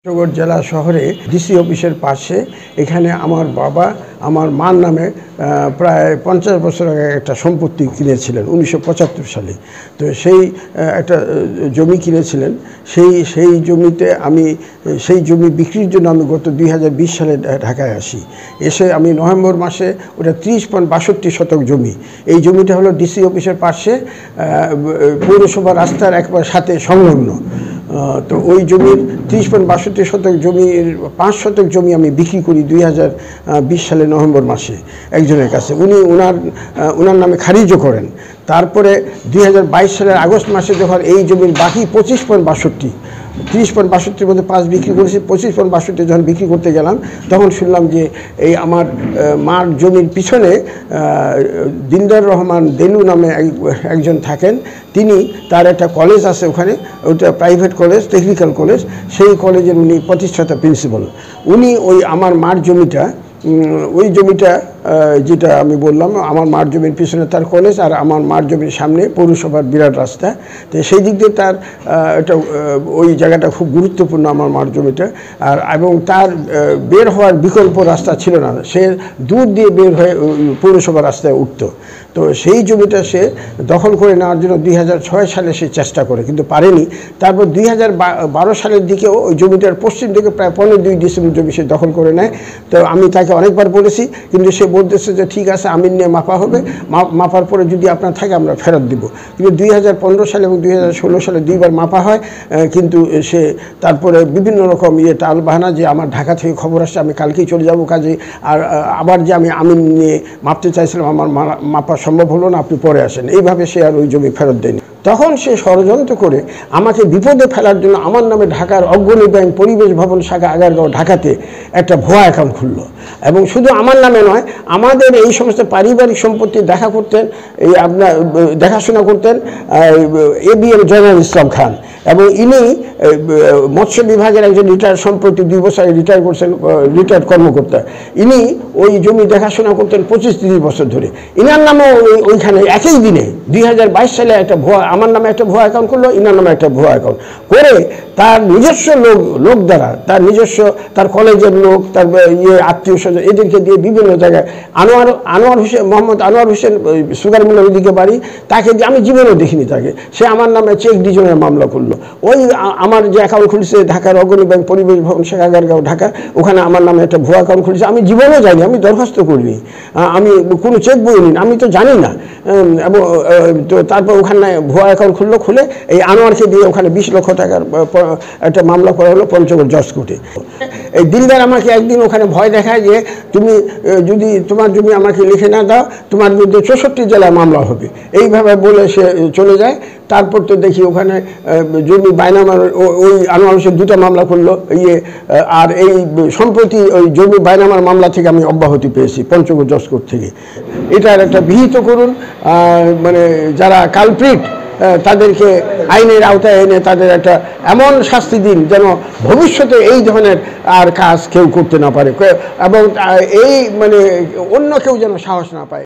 পঞ্চগড় জেলা শহরে ডিসি অফিসের পাশে এখানে আমার বাবা আমার মার নামে প্রায় 50 বছর আগে একটা সম্পত্তি কিনেছিলেন 1975 সালে। তো সেই একটা জমি কিনেছিলেন, সেই জমিতে আমি সেই জমি বিক্রির জন্য আমি গত 2020 সালে ঢাকায় আসি। এসে আমি নভেম্বর মাসে ওটা 30.62 শতক জমি, এই জমিটা হলো ডিসি অফিসের পাশে পৌরসভা রাস্তার একবার সাথে সংলগ্ন। তো ওই জমির 30.62 শতক জমির 5 শতক জমি আমি বিক্রি করি 2020 সালে নভেম্বর মাসে একজনের কাছে। উনি ওনার নামে খারিজও করেন। তারপরে 2022 সালের আগস্ট মাসে যখন এই জমির বাকি 25.62, 30.62 মধ্যে 5 বিক্রি করেছি, 25.62 যখন বিক্রি করতে গেলাম তখন শুনলাম যে এই আমার মার জমির পিছনে দিলদার রহমান দেলু নামে একজন থাকেন, তিনি তার একটা কলেজ আছে ওখানে, ওটা প্রাইভেট কলেজ, টেকনিক্যাল কলেজ, সেই কলেজের উনি প্রতিষ্ঠাতা প্রিন্সিপাল। উনি ওই আমার মার জমিটা, ওই জমিটা যেটা আমি বললাম আমার মার জমির পিছনে তার কলেজ আর আমার মার জমির সামনে পৌরসভার বিরাট রাস্তা, তো সেই দিক দিয়ে তার এটা ওই জায়গাটা খুব গুরুত্বপূর্ণ আমার মার জমিটা। এবং তার বের হওয়ার বিকল্প রাস্তা ছিল না, সে দূর দিয়ে বের হয়ে পৌরসভা রাস্তায় উঠত। তো সেই জমিটা সে দখল করে নেওয়ার জন্য 2006 সালে সে চেষ্টা করে কিন্তু পারেনি। তারপর 2012 সালের দিকেও ওই জমিটার পশ্চিম দিকে প্রায় 15-2 ডিসেম্বর জমি সে দখল করে নেয়। তো আমি তাকে অনেকবার বলেছি, কিন্তু সে বলতেছে যে ঠিক আছে আমিন নিয়ে মাপা হবে, মাপার পরে যদি আপনার থাকে আমরা ফেরত দিব। কিন্তু 2015 সালে এবং 2016 সালে দুইবার মাপা হয়, কিন্তু সে তারপরে বিভিন্ন রকম টাল বাহানা যে আমার ঢাকা থেকে খবর আসছে আমি কালকেই চলে যাব কাজে, আর আবার যে আমি আমিন নিয়ে মাপতে চাইছিলাম আমার মাপা সম্ভব হলো না, আপনি পরে আসেন, এইভাবে সে আর ওই জমি ফেরত দেয়নি। তখন সে ষড়যন্ত্র করে আমাকে বিপদে ফেলার জন্য আমার নামে ঢাকার অগ্রণী ব্যাংক পরিবেশ ভবন শাখা আগারগাঁও ঢাকাতে একটা ভুয়া অ্যাকাউন্ট খুললো। এবং শুধু আমার নামে নয়, আমাদের এই সমস্ত পারিবারিক সম্পত্তি দেখাশোনা করতেন ABM জয়নাল ইসলাম খান, এবং ইনি মৎস্য বিভাগের একজন রিটায়ার্ড, সম্প্রতি 2 বছর রিটায়ার করছেন, রিটায়ার্ড কর্মকর্তা। ইনি ওই জমি দেখাশোনা করতেন 25-30 বছর ধরে। ইনার নামেও ওইখানে একই দিনে 2022 সালে একটা ভুয়া, আমার নামে একটা ভুয়া অ্যাকাউন্ট করলো, ইনার নামে একটা ভুয়া অ্যাকাউন্ট করে তার নিজস্ব লোক দ্বারা, তার নিজস্ব, তার কলেজের লোক, তার আত্মীয় স্বজন, এদেরকে দিয়ে বিভিন্ন জায়গায় আনোয়ার হোসেন, মোহাম্মদ আনোয়ার হোসেন সুগার মিলের ওইদিকে বাড়ি, তাকে দিয়ে আমি জীবনেও দেখিনি তাকে, সে আমার নামে চেক ডিজনের মামলা করলো। ওই আমার যে অ্যাকাউন্ট খুলেছে ঢাকার অগ্রণী ব্যাংক পরিবেশ ভবন শাখা আগারগাঁও ঢাকা, ওখানে আমার নামে একটা ভুয়া অ্যাকাউন্ট খুলেছে। আমি জীবনেও যাইনি, আমি দরখাস্ত করিনি, আমি কোনো চেক বই নিই, আমি তো জানি না। এবং তো তারপর ওখানে ভুয়া অ্যাকাউন্ট খুলে এই আনোয়ারকে দিয়ে ওখানে 20 লক্ষ টাকার একটা মামলা করা হলো পঞ্চগড় জজ কোর্টে। এই দিলদার আমাকে একদিন ওখানে ভয় দেখায় যে তুমি যদি তোমার জমি আমাকে লিখে না দাও তোমার বিরুদ্ধে 64 জেলায় মামলা হবে, এইভাবে বলে সে চলে যায়। তারপর তো দেখি ওখানে জমি বায়নামার ওই আনোয়ার হোসেন 2টা মামলা করলো, আর এই সম্প্রতি ওই জমি বায়নামার মামলা থেকে আমি অব্যাহতি পেয়েছি পঞ্চগড় জজ কোর্ট থেকে। এটার একটা বিহিত করুন, মানে যারা কালপ্রিট তাদেরকে আইনের আওতায় এনে তাদের একটা এমন শাস্তি দিন যেন ভবিষ্যতে এই ধরনের আর কাজ কেউ করতে না পারে, এবং এই মানে অন্য কেউ যেন সাহস না পায়।